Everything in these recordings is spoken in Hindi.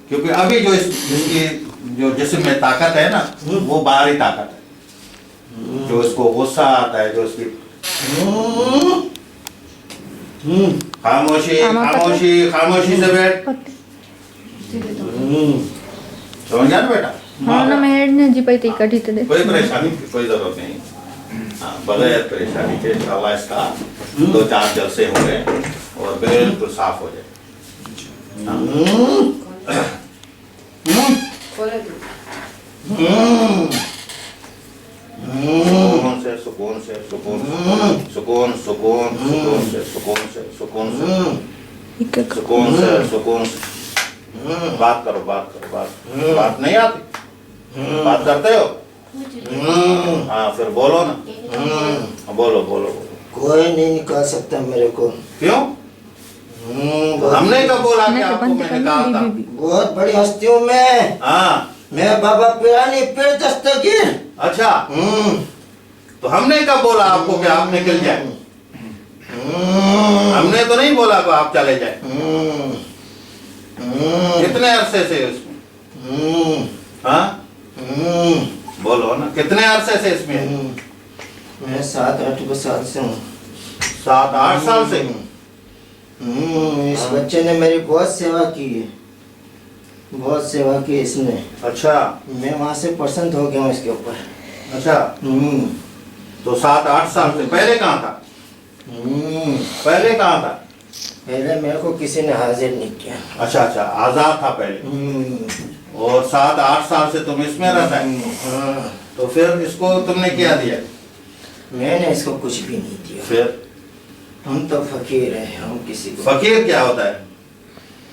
क्योंकि अभी जो इसकी जो जिस्म में ताकत है ना, वो बाहरी ताकत है। जो इसको गुस्सा आता है, जो इसकी खामोशी खामोशी खामोशी से बैठ। समझ गया ना बेटा? हाँ ना, मैं हेड ने जी पाई थी कटी तो दे। कोई परेशानी की कोई जरूरत नहीं। हाँ, बगैर परेशानी के इंशाल्लाह इसका 2-4 जलसे होंगे और बिल्कुल साफ हो जाए। सुकून से सुकून से सुकून सुकून सुकून से सुकून से सुकून से सुकून से सुकून से बात करो बात नहीं आती? बात करते हो? हाँ फिर बोलो ना। बोलो बोलो बोलो। कोई नहीं निकाल सकता मेरे को। क्यों? हमने कब बोला कि आपको मैं निकालता? बहुत बड़ी हस्ती हूँ मैं। हाँ मैं बाबा पिरानी पीर दस्तगीर। अच्छा, तो हमने कब बोला आपको कि आप निकल जाए? हमने तो नहीं बोला कि आप चले जाए। कितने अरसे से इसमें? हाँ बोलो ना, कितने अरसे से इसमें? मैं 7-8 साल से हूँ। 7-8 साल से? इस बच्चे ने मेरी बहुत सेवा की है, बहुत सेवा की इसने। अच्छा, मैं वहाँ से पसंद हो गया हूँ इसके ऊपर। अच्छा, तो 7-8 साल से पहले कहाँ था? पहले कहाँ था? पहले मेरे को किसी ने हाजिर नहीं किया। अच्छा अच्छा, आजाद था पहले। और 7-8 साल से तुम इसमें रहता है? तो फिर इसको तुमने क्या दिया? मैंने इसको कुछ भी नहीं दिया। फिर हम तो फकीर हैं, हम किसी को। फकीर क्या होता है?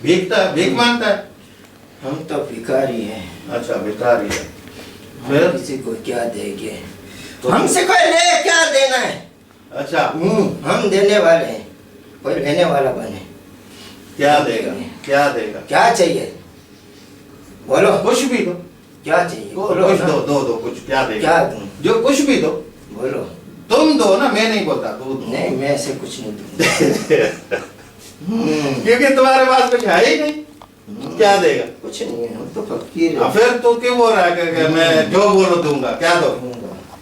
भीख मांगता है? हम तो भिखारी हैं। अच्छा, भिखारी है। फिर किसी को क्या देंगे? तो हमसे कोई ले क्या देना है? अच्छा, हम देने वाले हैं, कोई लेने वाला बने। क्या देगा? क्या देगा? क्या चाहिए बोलो? कुछ भी दो। क्या चाहिए बोलो? कुछ दो कुछ। क्या देगा? क्या दूं? जो कुछ भी दो बोलो। तुम दो ना, मैं नहीं बोलता, तू दो। नहीं, मैं ऐसे कुछ नहीं दूंगा। क्योंकि तुम्हारे पास कुछ है ही नहीं। क्या देगा? कुछ नहीं है, हम तो फकीर हैं। फिर तो क्यों बोल रहा है कि मैं जो बोलो दूंगा? क्या दो?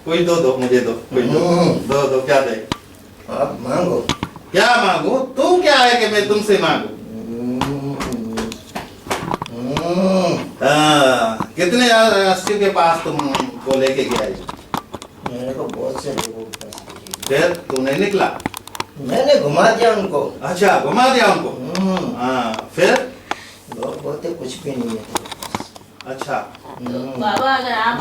कुछ दो मुझे दो, कुछ दो क्या देगा? आप मांगो। क्या मांगू? तू क्या है कि मैं तुमसे मांगू? कितने अस्सी के पास तुमको लेके गया? मेरे को बहुत से लोगों के पास। फिर तू नहीं निकला? मैंने घुमा दिया उनको। अच्छा, घुमा दिया उनको। हाँ, फिर लोग बोलते कुछ भी नहीं है। अच्छा, तो बाबा अगर आप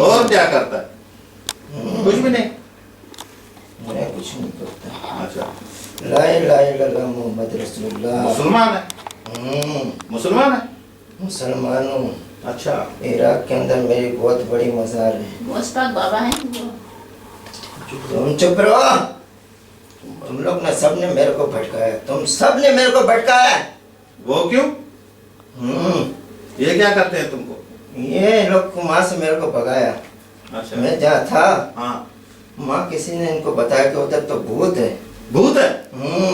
और क्या करता है? कुछ भी नहीं। मैं कुछ नहीं करता। अच्छा, ला इलाहा इल्लल्लाह मुहम्मद रसूलुल्लाह। मुसलमान है? मुसलमान है? मुसलमान हूँ। अच्छा, इराक के अंदर मेरी बहुत बड़ी मज़ार है। मुस्ताक बाबा हैं तुम चुप रहो। तुम लोग ने सबने मेरे को भटकाया, तुम सबने मेरे को भटकाया। वो क्यों? ये क्या करते हैं तुमको? ये लोग वहाँ से मेरे को भगाया। अच्छा, मैं जहाँ था, हाँ, माँ किसी ने इनको बताया कि उधर तो भूत है। भूत है?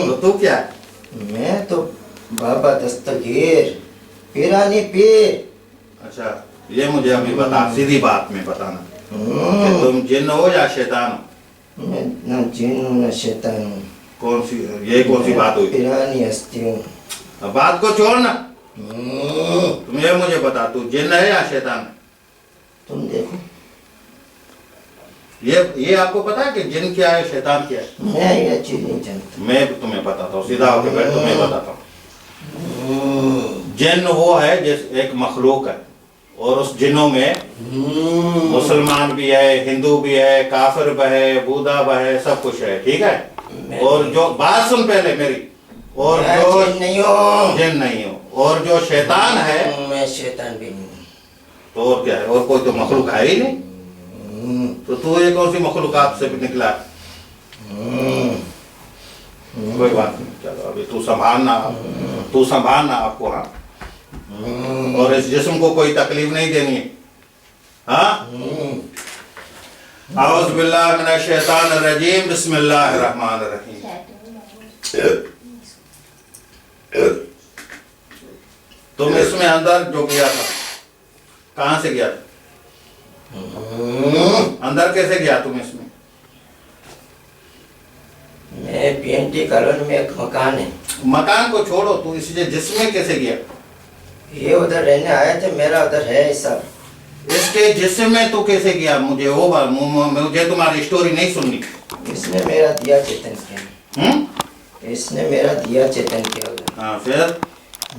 तो तू क्या है? मैं तो बाबा दस्तगीर पीरानी पीर। अच्छा, ये मुझे अभी बता, सीधी बात में बताना कि तुम जिन्न हो या शैतान हो? मैं न जिन हूँ न शैतान हूँ। कौन सी बात हुई? पीरानी हस्ती हूँ। अब बात को छोड़ना, तुम ये मुझे बता, तू जिन्न है या शैतान है? तुम देखो। ये आपको पता है कि जिन्न क्या है, शैतान क्या है? मैं ये चीज नहीं जानता। मैं तुम्हें बताता हूँ, सीधा होकर बैठ, तुम्हें बताता हूँ। जिन्न वो है जैसे एक मखलूक है, और उस जिन्नों में मुसलमान भी है, हिंदू भी है, काफिर भी है, बूढ़ा भी है, सब कुछ है, ठीक है? और जो बात सुन पहले मेरी, और जो जिन्न नहीं हो, और जो शैतान है, मैं शैतान भी नहीं हूँ। तो और क्या है? और कोई तो मखलूक है ही नहीं। तो तू ये कौन सी मखलूकात से भी निकला? कोई बात नहीं, चलो अभी तू संभालना आपको। हाँ, और इस जिस्म को कोई तकलीफ नहीं देनी है। हाँ, औज़ु बिल्लाहि मिनश शैतानिर रजीम, बिस्मिल्लाहिर रहमानिर रहीम। तुम इसमें अंदर जो गया था, कहाँ से गया था? अंदर कैसे गया तुम इसमें? मैं पीएनटी कॉलोनी में एक मकान है, मकान को छोड़ो, तू इसलिए जिसमें कैसे गया? ये उधर रहने आए थे, मेरा उधर है सब। इसके जिसमें तू कैसे गया? मुझे वो बात, मुझे तुम्हारी स्टोरी नहीं सुननी। इसने मेरा दिया चेतन किया। इसने मेरा दिया चेतन किया उधर। हाँ, फिर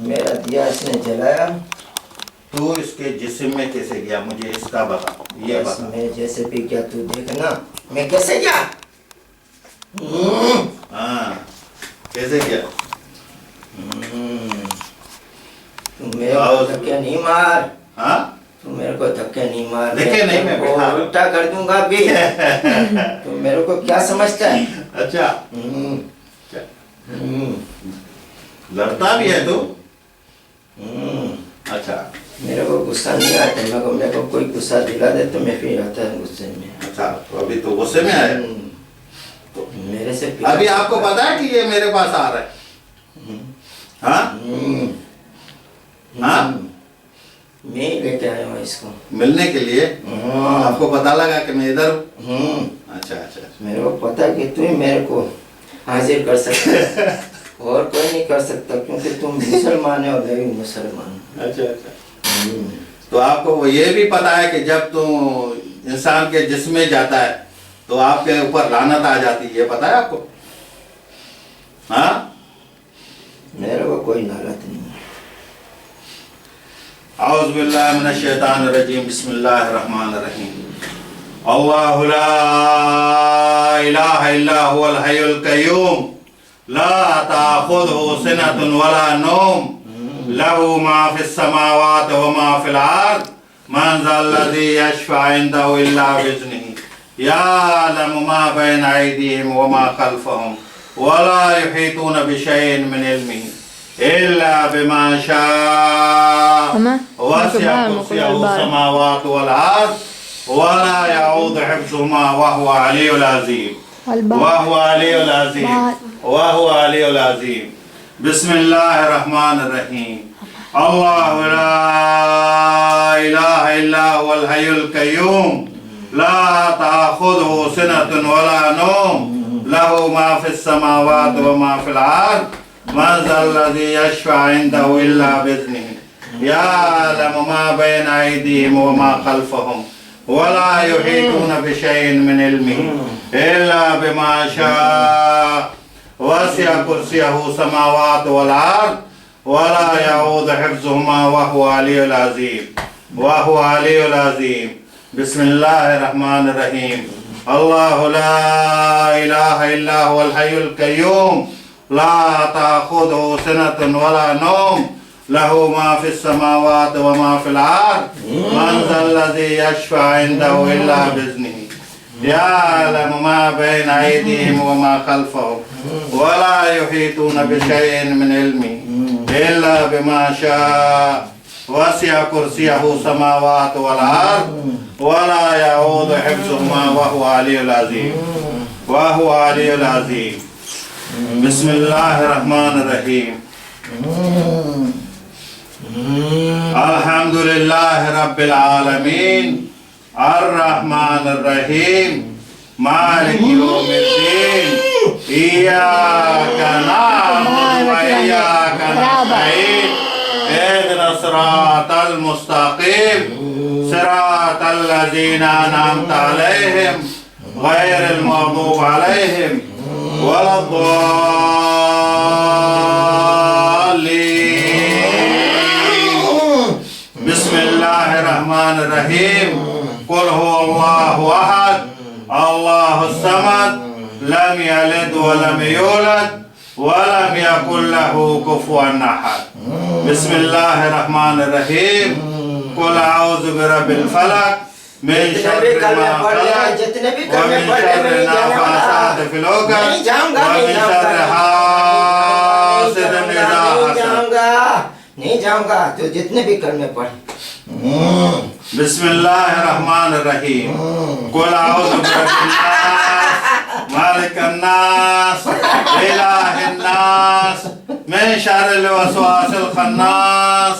मेरा दिया इसने जलाया। तू इसके जिस्म में कैसे गया? मुझे इसका बता, ये बस बता। मैं जैसे भी गया तू देखना मैं कैसे गया। हाँ, कैसे गया? तू मेरे को धक्के नहीं मार। हाँ, तू मेरे को धक्के नहीं मार। देखे नहीं, मैं बैठा हूँ। उल्टा कर दूंगा भी। तू मेरे को क्या समझता है? अच्छा, क्या? लड़ता भी है तू? अच्छा मेरे को गुस्सा नहीं आता। मेरे को कोई गुस्सा दिला दे तो मैं फिर आता है गुस्से में। अच्छा, तो अभी तो गुस्से में आया। तो मेरे से अभी आपको पता है कि ये मेरे पास आ रहा है? हाँ हाँ, मैं ही लेके आया हूँ इसको मिलने के लिए। आपको पता लगा कि मैं इधर हूँ? अच्छा अच्छा, मेरे को पता है कि तू ही मेरे को हाजिर कर सकता है और कोई नहीं कर सकता, क्योंकि तुम मुसलमान है और मैं भी मुसलमान हूँ। अच्छा अच्छा। तो आपको वो ये भी पता है कि जब तू इंसान के जिस्म में जाता है तो आपके ऊपर लानत आ जाती है, ये पता है आपको? हाँ, मेरे को कोई लानत नहीं है। औज़ु बिल्लाहि मिनश शैतानिर रजीम, बिस्मिल्लाहिर रहमानिर रहीम। अल्लाहु ला इलाहा इल्ला हुवल हय्युल क़य्यूम, ला ताख़ुज़ुहु सिनतुन वला नौम, लहू मा फिस समावाति व मा फिल अर्ज़, मन ज़ल्लज़ी यशफ़अ इंदहु इल्ला बिइज़्निही, यअलमु मा बैना अयदीहिम व मा खल्फ़हुम, वला युहीतूना बिशैइन मिन इल्मिही इल्ला बिमा शाअ, वसिअ कुर्सियहु समावाति वल अर्ज़, वला यऊदु हिफ्ज़ुहुमा वहुवल अलियुल अज़ीम, वहुवल अलियुल अज़ीम, वहुवल अलियुल अज़ीम। बिस्मिल्लाहिर रहमानिर रहीम। अल्लाहु ला इलाहा इल्ला हुवल हय्युल क़य्यूम, ला ताख़ुज़ुहु सिनतुन वला नौम, लहू मा फिस समावाति व मा फिल अर्ज़, मन ज़ल्लज़ी यशफ़अ इंदहु इल्ला बिइज़्निही, यअलमु मा बैना अयदीहिम व मा खल्फ़हुम, वला युहीतूना बिशैइन मिन इल्मिही इल्ला बिमा शाअ, वसिअ कुर्सियहु समावाति वल अर्ज़, वला यऊदु हिफ्ज़ुहुमा वहुवल अलियुल अज़ीम, वहुवल अलियुल अज़ीम। बिस्मिल्लाहिर रहमानिर रहीम। अल्लाहु ला इलाहा इल्ला हुवल हय्युल क़य्यूम, ला ताख़ुज़ुहु सिनतुन वला नौम, लहू मा फिस समावाति व मा फिल अर्ज़, मन ज़ल्लज़ी यशफ़अ इंदहु इल्ला बिइज़्निही, यअलमु मा बैना अयदीहिम व मा खल्फ़हुम, वला युहीतूना बिशैइन मिन इल्मिही इल्ला बिमा शाअ, वसिअ कुर्सियहु समावाति वल अर्ज़, वला यऊदु हिफ्ज़ुहुमा वहुवल अलियुल अज़ीम, वहुवल अलियुल अज़ीम। बिस्मिल्लाहिर रहमानिर रहीम। अल्हम्दुलिल्लाहि रब्बिल आलमीन, अर्रहमानिर रहीम, मालिकि यौमिद्दीन, इय्याका नअबुदु व इय्याका नस्तईन, इहदिना सिरातल मुस्तक़ीम, सिरातल लज़ीना अनअमता अलैहिम, गैरिल मग़दूबि अलैहिम वलद्दाल्लीन। बिस्मिल्लाहिर रहमानिर रहीम। कुल हुवल्लाहु अहद, अल्लाहुस समद, लम यलिद व लम यूलद व लम यकुल लहू कुफुवन अहद। बिस्मिल्लाहिर रहमानिर रहीम। कुल अऊज़ु बिरब्बिल फलक मिन शर्रि मा खलक, जितने भी व मिन शर्रि नाफ़ासाति फिल उक़द, व मिन शर्रि हासिदिन इज़ा हसद। नहीं जाऊंगा। तो जितने भी कलमे पढ़ बिस्मिल्लाहिर्रहमानिर्रहीम। कुल आऊज़ु बिरब्बिन्नास, मालिकिन्नास, इलाहिन्नास, मिन शर्रिल वसवासिल खन्नास,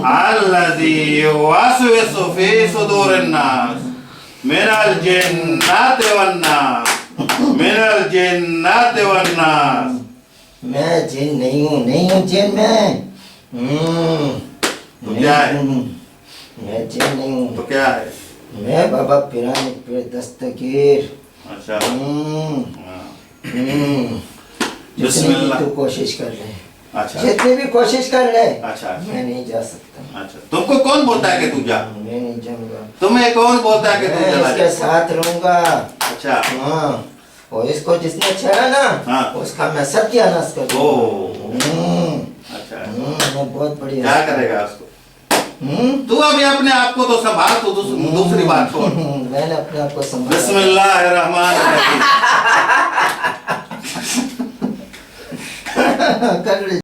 अल्लज़ी युवस्विसु फी सुदूरिन्नास, मिनल जिन्नाति वन्नास, मिनल जिन्नाति वन्नास। मैं जिन नहीं हूँ जिन मैं। तो क्या है? मैं जिन नहीं हूँ। तो क्या है? मैं बाबा पिरानी पे दस्तगीर। अच्छा। जितनी बिस्मिल्लाह। भी तू कोशिश कर ले, अच्छा जितनी भी कोशिश कर ले, अच्छा मैं नहीं जा सकता। अच्छा। तुमको कौन बोलता है कि तू जा? मैं नहीं जाऊंगा। तुम्हें कौन बोलता है कि तू मैं चला इसके जा? साथ रहूंगा। अच्छा। हाँ, और इसको जिसने छेड़ा ना, हाँ। उसका मैं सत्यानाश कर दूंगा। ओ अच्छा। मैं बहुत बढ़िया। क्या करेगा उसको? तू अभी अपने आप को तो संभाल, तू दूसरी बात छोड़। मैंने अपने आप को संभाला। बिस्मिल्लाहिर्रहमानिर्रहीम। कर ले।